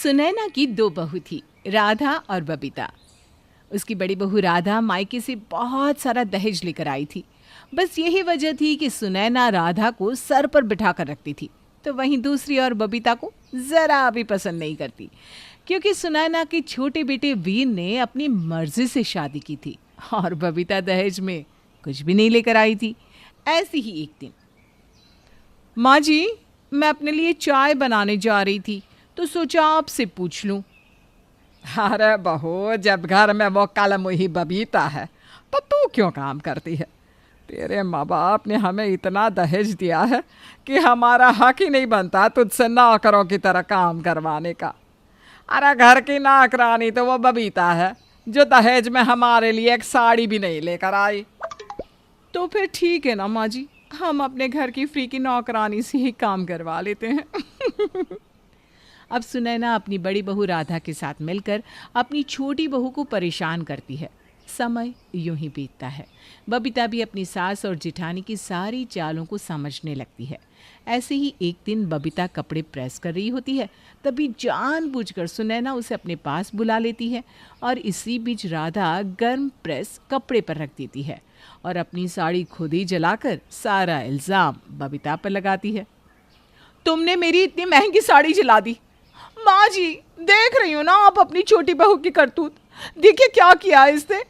सुनैना की दो बहू थी, राधा और बबीता। उसकी बड़ी बहू राधा मायके से बहुत सारा दहेज लेकर आई थी। बस यही वजह थी कि सुनैना राधा को सर पर बिठा कर रखती थी, तो वहीं दूसरी और बबीता को ज़रा भी पसंद नहीं करती, क्योंकि सुनैना के छोटे बेटे वीर ने अपनी मर्जी से शादी की थी और बबीता दहेज में कुछ भी नहीं लेकर आई थी। ऐसी ही एक दिन, माँ जी, मैं अपने लिए चाय बनाने जा रही थी, तो सोचा आपसे पूछ लूं। अरे बहू, जब घर में वो कलमुही बबीता है तो तू क्यों काम करती है? तेरे माँ बाप ने हमें इतना दहेज दिया है कि हमारा हक ही नहीं बनता तुझसे नौकरों की तरह काम करवाने का। अरे घर की नौकरानी तो वो बबीता है जो दहेज में हमारे लिए एक साड़ी भी नहीं लेकर आई। तो फिर ठीक है ना माँ जी, हम अपने घर की फ्री की नौकरानी से ही काम करवा लेते हैं। अब सुनैना अपनी बड़ी बहू राधा के साथ मिलकर अपनी छोटी बहू को परेशान करती है। समय यूं ही बीतता है। बबीता भी अपनी सास और जिठानी की सारी चालों को समझने लगती है। ऐसे ही एक दिन बबीता कपड़े प्रेस कर रही होती है, तभी जानबूझकर सुनैना उसे अपने पास बुला लेती है और इसी बीच राधा गर्म प्रेस कपड़े पर रख देती है और अपनी साड़ी खुद ही जलाकर सारा इल्ज़ाम बबीता पर लगाती है। तुमने मेरी इतनी महंगी साड़ी जला दी। माँ जी, देख रही हो ना आप अपनी छोटी बहू की करतूत, देखिए क्या किया है इसने।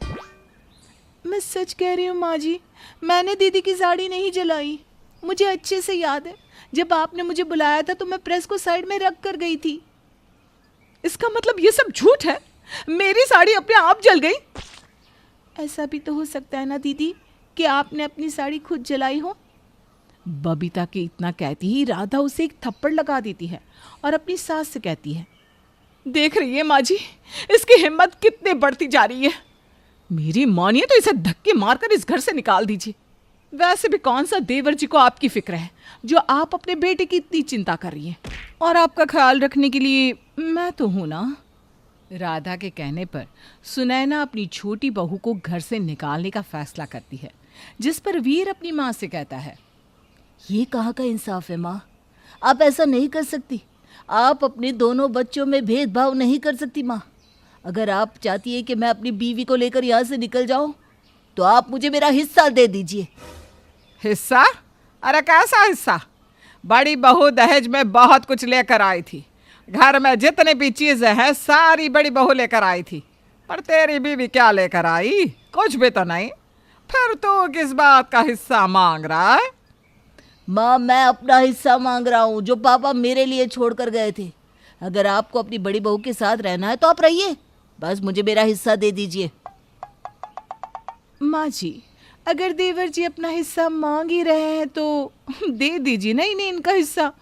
मैं सच कह रही हूँ माँ जी, मैंने दीदी की साड़ी नहीं जलाई। मुझे अच्छे से याद है, जब आपने मुझे बुलाया था तो मैं प्रेस को साइड में रख कर गई थी। इसका मतलब ये सब झूठ है? मेरी साड़ी अपने आप जल गई? ऐसा भी तो हो सकता है ना दीदी कि आपने अपनी साड़ी खुद जलाई हो। बबीता के इतना कहती ही राधा उसे एक थप्पड़ लगा देती है और अपनी सास से कहती है, देख रही है माँ जी, इसकी हिम्मत कितने बढ़ती जा रही है। मेरी मानिए तो इसे धक्के मारकर इस घर से निकाल दीजिए। वैसे भी कौन सा देवर जी को आपकी फिक्र है जो आप अपने बेटे की इतनी चिंता कर रही हैं, और आपका ख्याल रखने के लिए मैं तो हूं ना। राधा के कहने पर सुनैना अपनी छोटी बहू को घर से निकालने का फैसला करती है, जिस पर वीर अपनी माँ से कहता है, ये कहाँ का इंसाफ है माँ? आप ऐसा नहीं कर सकती। आप अपने दोनों बच्चों में भेदभाव नहीं कर सकती माँ। अगर आप चाहती है कि मैं अपनी बीवी को लेकर यहाँ से निकल जाऊँ तो आप मुझे मेरा हिस्सा दे दीजिए। हिस्सा? अरे कैसा हिस्सा? बड़ी बहू दहेज में बहुत कुछ लेकर आई थी। घर में जितनी भी चीजें हैं सारी बड़ी बहू लेकर आई थी, पर तेरी बीवी क्या लेकर आई? कुछ भी तो नहीं। फिर तू किस बात का हिस्सा मांग रहा है? माँ, मैं अपना हिस्सा मांग रहा हूँ जो पापा मेरे लिए छोड़ कर गए थे। अगर आपको अपनी बड़ी बहू के साथ रहना है तो आप रहिए, बस मुझे मेरा हिस्सा दे दीजिए। माँ जी, अगर देवर जी अपना हिस्सा मांग ही रहे हैं तो दे दीजिए ना इन्हें इनका हिस्सा।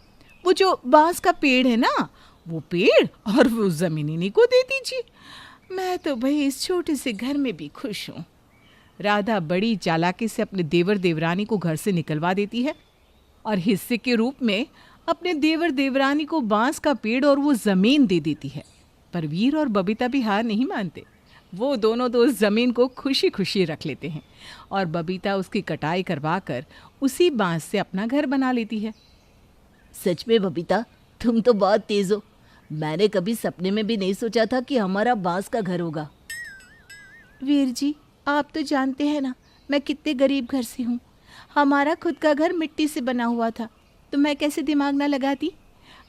वो जो बांस का पेड़ है ना, वो पेड़ और वो जमीन इन्हीं को दे दीजिए। मैं तो भाई इस छोटे से घर में भी खुश हूँ। राधा बड़ी चालाकी से अपने देवर देवरानी को घर से निकलवा देती है और हिस्से के रूप में अपने देवर देवरानी को बांस का पेड़ और वो जमीन दे देती है। पर वीर और बबीता भी हार नहीं मानते। वो दोनों उस जमीन को खुशी खुशी रख लेते हैं और बबीता उसकी कटाई करवा कर उसी बांस से अपना घर बना लेती है। सच में बबीता, तुम तो बहुत तेज हो। मैंने कभी सपने में भी नहीं सोचा था कि हमारा बांस का घर होगा। वीर जी, आप तो जानते हैं ना मैं कितने गरीब घर से हूँ। हमारा खुद का घर मिट्टी से बना हुआ था, तो मैं कैसे दिमाग ना लगाती।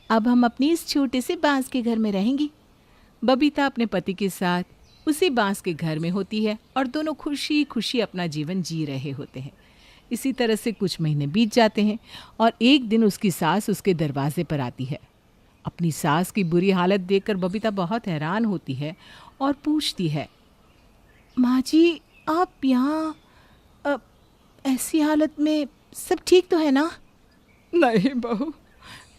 अब हम अपनी इस छोटे से बांस के घर में रहेंगी। बबीता अपने पति के साथ उसी बांस के घर में होती है और दोनों खुशी खुशी अपना जीवन जी रहे होते हैं। इसी तरह से कुछ महीने बीत जाते हैं और एक दिन उसकी सास उसके दरवाजे पर आती है। अपनी सास की बुरी हालत देखकर बबीता बहुत हैरान होती है और पूछती है, माँ जी, आप यहाँ ऐसी हालत में सब ठीक तो है ना? नहीं बहू,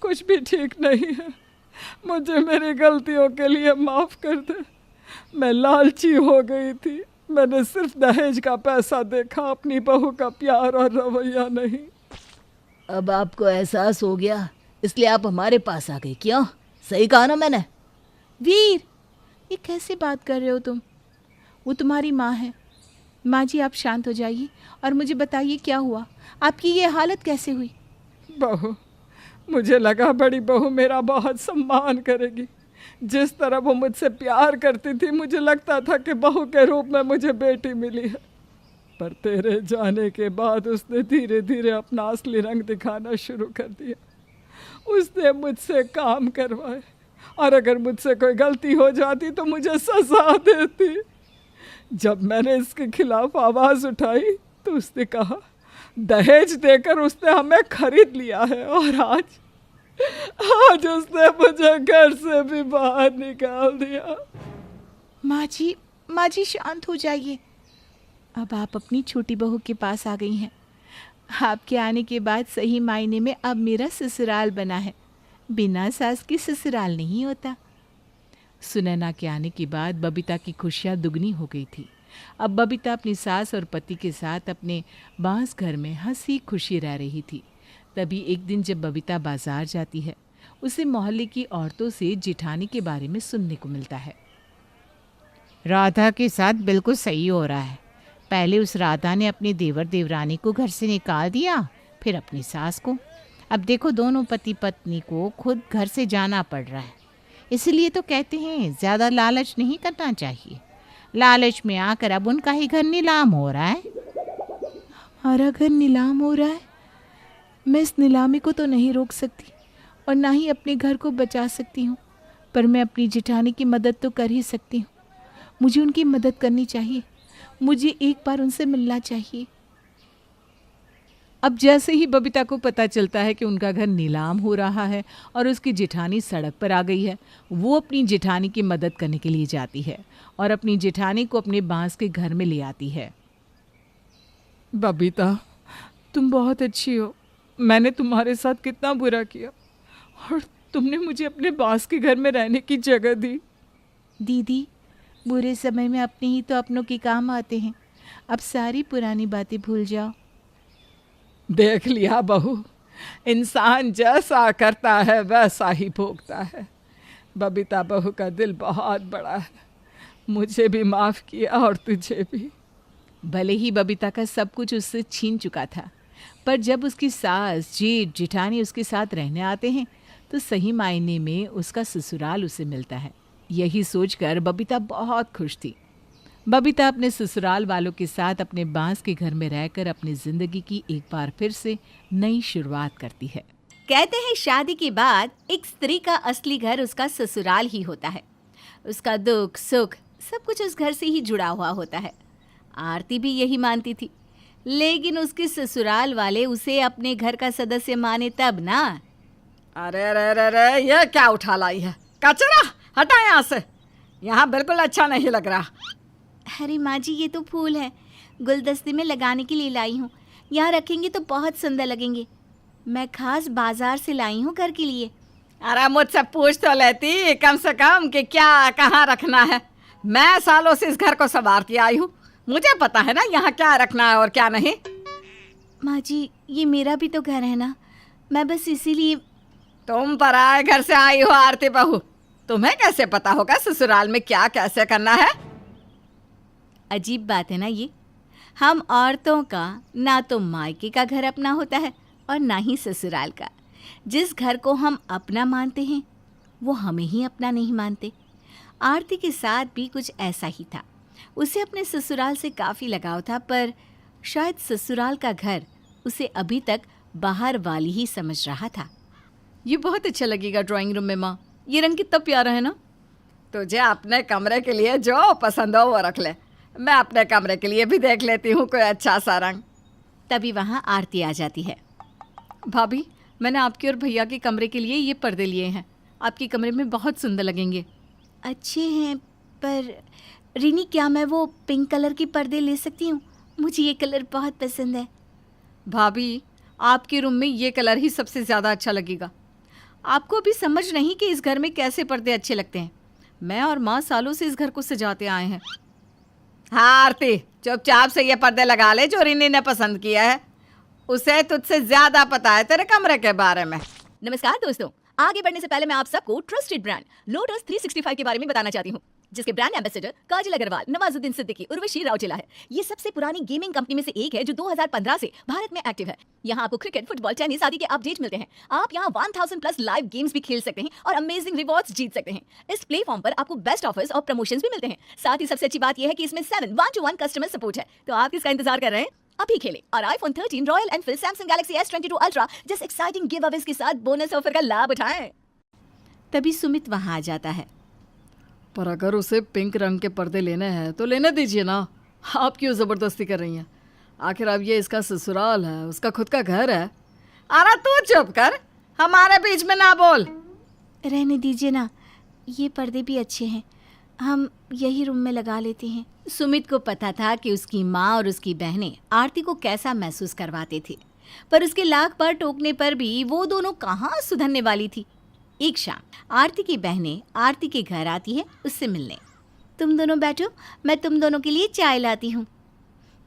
कुछ भी ठीक नहीं है। मुझे मेरी गलतियों के लिए माफ़ कर दे। मैं लालची हो गई थी। मैंने सिर्फ दहेज का पैसा देखा, अपनी बहू का प्यार और रवैया नहीं। अब आपको एहसास हो गया, इसलिए आप हमारे पास आ गई। क्यों? सही कहा ना मैंने? वीर, ये कैसे बात कर रहे हो तुम? वो तुम्हारी माँ है। माँ जी, आप शांत हो जाइए और मुझे बताइए क्या हुआ, आपकी ये हालत कैसे हुई? बहू, मुझे लगा बड़ी बहू मेरा बहुत सम्मान करेगी, जिस तरह वो मुझसे प्यार करती थी, मुझे लगता था कि बहू के रूप में मुझे बेटी मिली है। पर तेरे जाने के बाद उसने धीरे धीरे अपना असली रंग दिखाना शुरू कर दिया। उसने मुझसे काम करवाए और अगर मुझसे कोई गलती हो जाती तो मुझे सजा देती। जब मैंने इसके खिलाफ आवाज़ उठाई तो उसने कहा दहेज देकर उसने हमें खरीद लिया है, और आज उसने मुझे घर से भी बाहर निकाल दिया। माँ जी शांत हो जाइए। अब आप अपनी छोटी बहू के पास आ गई हैं। आपके आने के बाद सही मायने में अब मेरा ससुराल बना है। बिना सास की ससुराल नहीं होता। सुनैना के आने के बाद बबीता की खुशियाँ दुगनी हो गई थी। अब बबीता अपनी सास और पति के साथ अपने बांस घर में हंसी खुशी रह रही थी। तभी एक दिन जब बबीता बाजार जाती है, उसे मोहल्ले की औरतों से जिठानी के बारे में सुनने को मिलता है। राधा के साथ बिल्कुल सही हो रहा है। पहले उस राधा ने अपने देवर देवरानी को घर से निकाल दिया, फिर अपनी सास को। अब देखो दोनों पति पत्नी को खुद घर से जाना पड़ रहा है। इसलिए तो कहते हैं ज़्यादा लालच नहीं करना चाहिए। लालच में आकर अब उनका ही घर नीलाम हो रहा है। हमारा घर नीलाम हो रहा है? मैं इस नीलामी को तो नहीं रोक सकती और ना ही अपने घर को बचा सकती हूँ, पर मैं अपनी जिठानी की मदद तो कर ही सकती हूँ। मुझे उनकी मदद करनी चाहिए। मुझे एक बार उनसे मिलना चाहिए। अब जैसे ही बबीता को पता चलता है कि उनका घर नीलाम हो रहा है और उसकी जिठानी सड़क पर आ गई है, वो अपनी जिठानी की मदद करने के लिए जाती है और अपनी जिठानी को अपने बांस के घर में ले आती है। बबीता, तुम बहुत अच्छी हो। मैंने तुम्हारे साथ कितना बुरा किया और तुमने मुझे अपने बांस के घर में रहने की जगह दी। दीदी, बुरे समय में अपने ही तो अपनों के काम आते हैं। अब सारी पुरानी बातें भूल जाओ। देख लिया बहू, इंसान जैसा करता है वैसा ही भोगता है। बबीता बहू का दिल बहुत बड़ा है। मुझे भी माफ़ किया और तुझे भी। भले ही बबीता का सब कुछ उससे छीन चुका था, पर जब उसकी सास जेठ जिठानी उसके साथ रहने आते हैं तो सही मायने में उसका ससुराल उसे मिलता है। यही सोचकर बबीता बहुत खुश थी। बबीता अपने ससुराल वालों के साथ अपने बांस के घर में रहकर अपनी जिंदगी की एक बार फिर से नई शुरुआत करती है। कहते हैं शादी के बाद एक स्त्री का असली घर उसका ससुराल ही होता है। उसका दुख सुख सब कुछ उस घर से ही जुड़ा हुआ होता है। आरती भी यही मानती थी, लेकिन उसके ससुराल वाले उसे अपने घर का सदस्य माने तब ना। अरे अरे अरे अरे, ये क्या उठा लाई है? कचरा हटा यहाँ से, यहाँ बिल्कुल अच्छा नहीं लग रहा। अरे माँ जी, ये तो फूल है, गुलदस्ते में लगाने के लिए लाई हूँ। यहाँ रखेंगे तो बहुत सुंदर लगेंगे। मैं खास बाजार से लाई हूँ घर के लिए। अरे मुझसे पूछ तो लेती कम से कम कि क्या कहाँ रखना है। मैं सालों से इस घर को संवारती आई हूँ, मुझे पता है ना यहाँ क्या रखना है और क्या नहीं। माँ जी, ये मेरा भी तो घर है ना, मैं बस इसीलिए। तुम पराए घर से आई हो आरती बहू, तुम्हें कैसे पता होगा ससुराल में क्या कैसे करना है? अजीब बात है ना ये। हम औरतों का ना तो मायके का घर अपना होता है और ना ही ससुराल का। जिस घर को हम अपना मानते हैं वो हमें ही अपना नहीं मानते। आरती के साथ भी कुछ ऐसा ही था। उसे अपने ससुराल से काफ़ी लगाव था, पर शायद ससुराल का घर उसे अभी तक बाहर वाली ही समझ रहा था। ये बहुत अच्छा लगेगा ड्राइंग रूम में माँ। ये रंग कितना प्यारा है ना। तुझे अपने कमरे के लिए जो पसंद हो वो रख ले, मैं अपने कमरे के लिए भी देख लेती हूँ कोई अच्छा सा रंग। तभी वहाँ आरती आ जाती है। भाभी, मैंने आपके और भैया के कमरे के लिए ये पर्दे लिए हैं, आपके कमरे में बहुत सुंदर लगेंगे। अच्छे हैं, पर रिनी, क्या मैं वो पिंक कलर के पर्दे ले सकती हूँ? मुझे ये कलर बहुत पसंद है। भाभी, आपके रूम में ये कलर ही सबसे ज़्यादा अच्छा लगेगा। आपको अभी समझ नहीं कि इस घर में कैसे पर्दे अच्छे लगते हैं। मैं और माँ सालों से इस घर को सजाते आए हैं। हाँ आरती, चुपचाप से ये पर्दे लगा ले जो रिनी ने पसंद किया है। उसे तुझसे ज़्यादा पता है तेरे कमरे के बारे में। नमस्कार दोस्तों, आगे बढ़ने से पहले मैं आप सबको ट्रस्टेड ब्रांड लोटस 365 के बारे में बताना चाहती हूँ, जिसके ब्रांड एम्बेसडर काजल अग्रवाल, नवाजुद्दीन सिद्दीकी, उर्वशी राउचेला है। ये सबसे पुरानी गेमिंग कंपनी में से एक है जो 2015 से भारत में एक्टिव है। यहाँ आपको क्रिकेट, फुटबॉल, टेनिस आदि के अपडेट मिलते हैं। आप यहाँ 1000 प्लस लाइव गेम्स भी खेल सकते हैं और अमेजिंग रिवॉर्ड्स जीत सकते हैं। इस प्लेटफॉर्म पर आपको बेस्ट ऑफर्स और प्रमोशंस भी मिलते हैं। साथ ही सबसे अच्छी बात यह है कि इसमें 7 1-to-1 कस्टमर सपोर्ट है। तो आप किसका इंतजार कर रहे हैं? अभी खेलें और iPhone 13, royal Enfield, Samsung Galaxy S22 ultra जैसे एक्साइटिंग गिव अवेज के साथ बोनस ऑफर का लाभ उठाएं। तभी सुमित वहाँ आ जाता है। पर अगर उसे पिंक रंग के पर्दे लेने हैं तो लेने दीजिए ना, आप क्यों ज़बरदस्ती कर रही हैं? आखिर अब ये इसका ससुराल है, उसका खुद का घर है। अरे तू चुप कर, हमारे बीच में ना बोल। रहने दीजिए ना, ये पर्दे भी अच्छे हैं, हम यही रूम में लगा लेते हैं। सुमित को पता था कि उसकी माँ और उसकी बहनें आरती को कैसा महसूस करवाते थे, पर उसके लाख बार टोकने पर भी वो दोनों कहाँ सुधरने वाली थी। एक शाम आरती की बहनें आरती के घर आती है उससे मिलने। तुम दोनों बैठो, मैं तुम दोनों के लिए चाय लाती हूँ।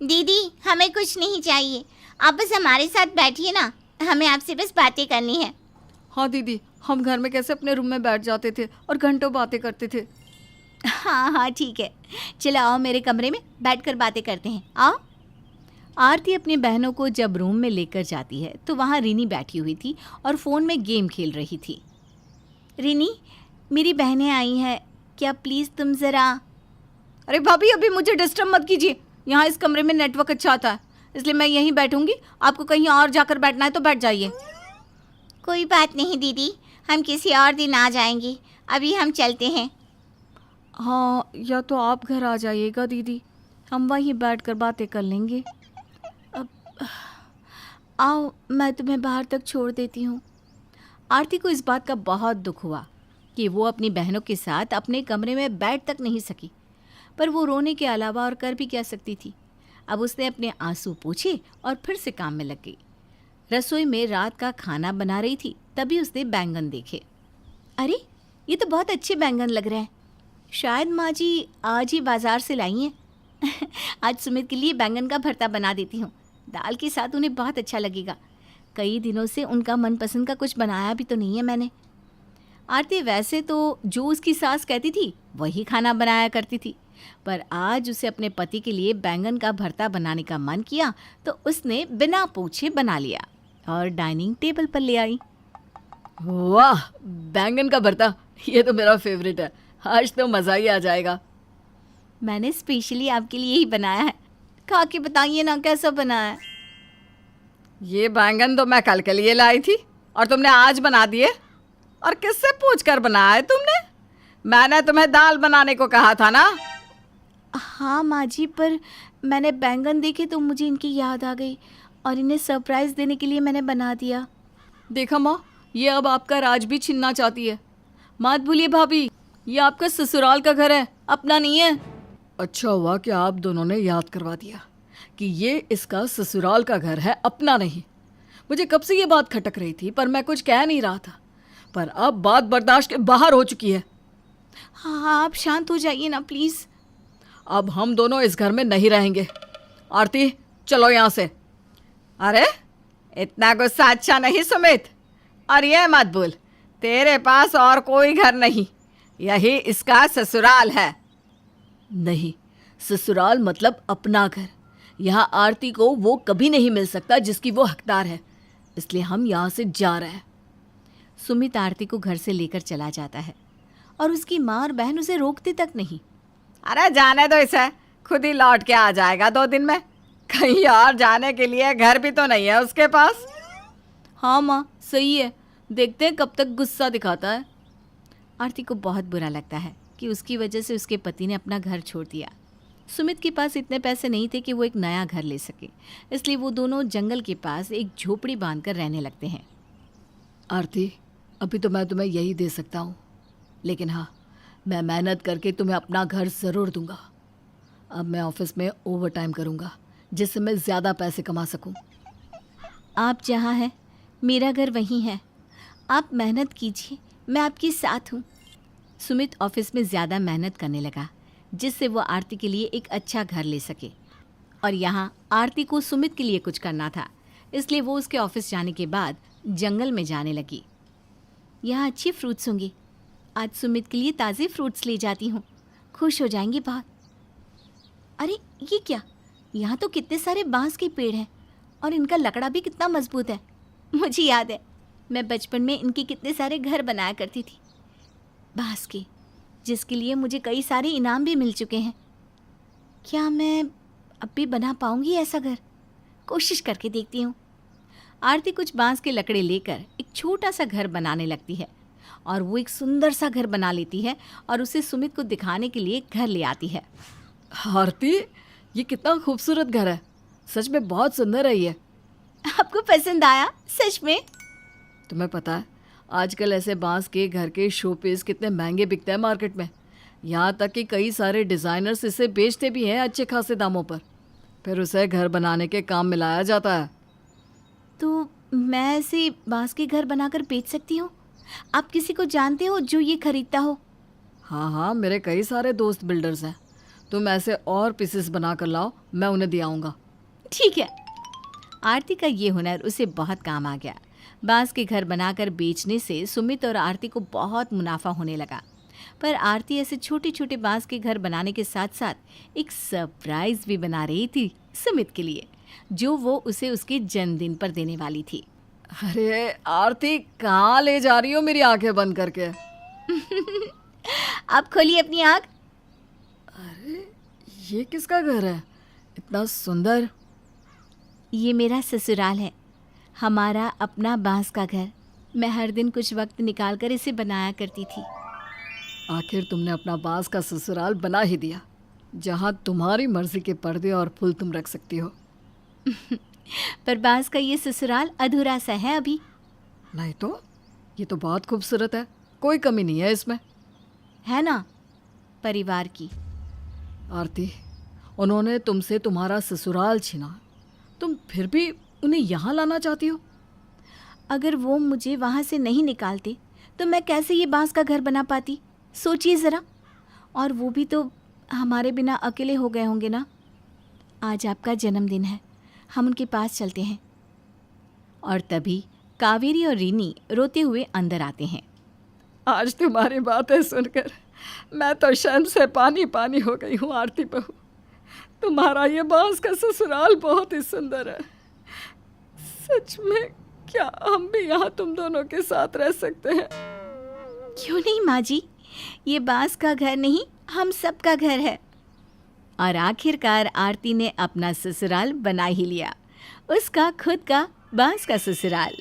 दीदी हमें कुछ नहीं चाहिए, आप बस हमारे साथ बैठिए ना, हमें आपसे बस बातें करनी है। हाँ दीदी, हम घर में कैसे अपने रूम में बैठ जाते थे और घंटों बातें करते थे। हाँ हाँ ठीक है, चलो आओ मेरे कमरे में बैठकर बातें करते हैं, आओ। आरती अपनी बहनों को जब रूम में लेकर जाती है तो वहाँ रिनी बैठी हुई थी और फ़ोन में गेम खेल रही थी। रिनी, मेरी बहनें आई हैं, क्या प्लीज़ तुम ज़रा। अरे भाभी अभी मुझे डिस्टर्ब मत कीजिए, यहाँ इस कमरे में नेटवर्क अच्छा आता है, इसलिए मैं यहीं बैठूंगी। आपको कहीं और जाकर बैठना है तो बैठ जाइए। कोई बात नहीं दीदी, हम किसी और दिन आ जाएंगे, अभी हम चलते हैं। हाँ, या तो आप घर आ जाइएगा दीदी, हम वहीं बैठकर बातें कर लेंगे। अब आओ, मैं तुम्हें बाहर तक छोड़ देती हूँ। आरती को इस बात का बहुत दुख हुआ कि वो अपनी बहनों के साथ अपने कमरे में बैठ तक नहीं सकी, पर वो रोने के अलावा और कर भी क्या सकती थी। अब उसने अपने आंसू पोंछे और फिर से काम में लग गई। रसोई में रात का खाना बना रही थी, तभी उसने बैंगन देखे। अरे, ये तो बहुत अच्छे बैंगन लग रहे हैं, शायद माँ जी आज ही बाज़ार से लाई हैं। आज सुमित के लिए बैंगन का भरता बना देती हूँ, दाल के साथ उन्हें बहुत अच्छा लगेगा। कई दिनों से उनका मनपसंद का कुछ बनाया भी तो नहीं है मैंने। आरती वैसे तो जो उसकी सास कहती थी वही खाना बनाया करती थी, पर आज उसे अपने पति के लिए बैंगन का भरता बनाने का मन किया तो उसने बिना पूछे बना लिया और डाइनिंग टेबल पर ले आई। वाह, बैंगन का भरता, ये तो मेरा फेवरेट है, आज तो मज़ा ही आ जाएगा। मैंने स्पेशली आपके लिए ही बनाया है, खा के बताइए ना कैसा बना है। ये बैंगन तो मैं कल के लिए लाई थी और तुमने आज बना दिए। और किससे पूछकर बनाया है तुमने? मैंने तुम्हें दाल बनाने को कहा था ना। हाँ माँ जी, पर मैंने बैंगन देखे तो मुझे इनकी याद आ गई और इन्हें सरप्राइज़ देने के लिए मैंने बना दिया। देखा माँ, ये अब आपका राज भी छीनना चाहती है। मत भूलिए भाभी, ये आपका ससुराल का घर है, अपना नहीं है। अच्छा हुआ कि आप दोनों ने याद करवा दिया कि ये इसका ससुराल का घर है, अपना नहीं। मुझे कब से ये बात खटक रही थी, पर मैं कुछ कह नहीं रहा था, पर अब बात बर्दाश्त के बाहर हो चुकी है। हाँ, आप शांत हो जाइए ना प्लीज़। अब हम दोनों इस घर में नहीं रहेंगे। आरती, चलो यहाँ से। अरे, इतना गुस्सा अच्छा नहीं सुमित, और ये मत भूल तेरे पास और कोई घर नहीं, यही इसका ससुराल है। नहीं, ससुराल मतलब अपना घर। यहाँ आरती को वो कभी नहीं मिल सकता जिसकी वो हकदार है, इसलिए हम यहाँ से जा रहे हैं। सुमित आरती को घर से लेकर चला जाता है और उसकी माँ और बहन उसे रोकती तक नहीं। अरे जाने दो इसे, खुद ही लौट के आ जाएगा 2 दिन में। कहीं और जाने के लिए घर भी तो नहीं है उसके पास। हाँ माँ, सही है, देखते हैं कब तक गुस्सा दिखाता है। आरती को बहुत बुरा लगता है कि उसकी वजह से उसके पति ने अपना घर छोड़ दिया। सुमित के पास इतने पैसे नहीं थे कि वो एक नया घर ले सके, इसलिए वो दोनों जंगल के पास एक झोपड़ी बांधकर रहने लगते हैं। आरती, अभी तो मैं तुम्हें यही दे सकता हूँ, लेकिन हाँ, मैं मेहनत करके तुम्हें अपना घर ज़रूर दूंगा। अब मैं ऑफिस में ओवर टाइम करूँगा जिससे मैं ज़्यादा पैसे कमा सकूँ। आप जहाँ हैं मेरा घर वहीं है, आप मेहनत कीजिए, मैं आपके साथ हूँ। सुमित ऑफिस में ज़्यादा मेहनत करने लगा जिससे वो आरती के लिए एक अच्छा घर ले सके, और यहाँ आरती को सुमित के लिए कुछ करना था, इसलिए वो उसके ऑफिस जाने के बाद जंगल में जाने लगी। यहाँ अच्छे फ्रूट्स होंगे। आज सुमित के लिए ताज़े फ्रूट्स ले जाती हूँ, खुश हो जाएंगे बहुत। अरे ये क्या, यहाँ तो कितने सारे बांस के पेड़ हैं और इनका लकड़ा भी कितना मजबूत है। मुझे याद है मैं बचपन में इनके कितने सारे घर बनाया करती थी, बांस के, जिसके लिए मुझे कई सारे इनाम भी मिल चुके हैं। क्या मैं अब भी बना पाऊंगी ऐसा घर? कोशिश करके देखती हूँ। आरती कुछ बांस के लकड़े लेकर एक छोटा सा घर बनाने लगती है और वो एक सुंदर सा घर बना लेती है और उसे सुमित को दिखाने के लिए घर ले आती है। आरती, ये कितना खूबसूरत घर है, सच में बहुत सुंदर है ये। आपको पसंद आया सच में? तुम्हें पता है आजकल ऐसे बांस के घर के शो पीस कितने महंगे बिकते हैं मार्केट में। यहाँ तक कि कई सारे डिज़ाइनर्स इसे बेचते भी हैं अच्छे खासे दामों पर, फिर उसे घर बनाने के काम में लाया जाता है। तो मैं ऐसे बांस के घर बनाकर बेच सकती हूँ? आप किसी को जानते हो जो ये खरीदता हो? हाँ हाँ, मेरे कई सारे दोस्त बिल्डर्स हैं। तुम ऐसे और पीसेस बना कर लाओ, मैं उन्हें दे आऊँगा। ठीक है। आरती का ये हुनर उसे बहुत काम आ गया। बांस के घर बनाकर बेचने से सुमित और आरती को बहुत मुनाफा होने लगा। पर आरती ऐसे छोटे छोटे बांस के घर बनाने के साथ साथ एक सरप्राइज भी बना रही थी सुमित के लिए, जो वो उसे उसके जन्मदिन पर देने वाली थी। अरे आरती, कहाँ ले जा रही हो मेरी आंखें बंद करके? आप खोलिए अपनी आँख। ये किसका घर है, इतना सुंदर? ये मेरा ससुराल है, हमारा अपना बांस का घर। मैं हर दिन कुछ वक्त निकालकर इसे बनाया करती थी। आखिर तुमने अपना बांस का ससुराल बना ही दिया, जहाँ तुम्हारी मर्जी के पर्दे और फूल तुम रख सकती हो। पर बांस का ये ससुराल अधूरा सा है अभी। नहीं तो ये तो बहुत खूबसूरत है, कोई कमी नहीं है इसमें। है ना? परिवार की। आरती, उन्होंने तुमसे तुम्हारा ससुराल छीना, तुम फिर भी उन्हें यहाँ लाना चाहती हो? अगर वो मुझे वहाँ से नहीं निकालते तो मैं कैसे ये बांस का घर बना पाती? सोचिए ज़रा। और वो भी तो हमारे बिना अकेले हो गए होंगे ना। आज आपका जन्मदिन है, हम उनके पास चलते हैं। और तभी कावेरी और रीनी रोते हुए अंदर आते हैं। आज तुम्हारी बातें सुनकर मैं तो शर्म से पानी पानी हो गई हूँ आरती बहू। तुम्हारा ये बांस का ससुराल बहुत ही सुंदर है। सच में क्या हम भी यहाँ तुम दोनों के साथ रह सकते हैं? क्यों नहीं माँ जी, ये बांस का घर नहीं, हम सब का घर है। और आखिरकार आरती ने अपना ससुराल बना ही लिया, उसका खुद का बांस का ससुराल।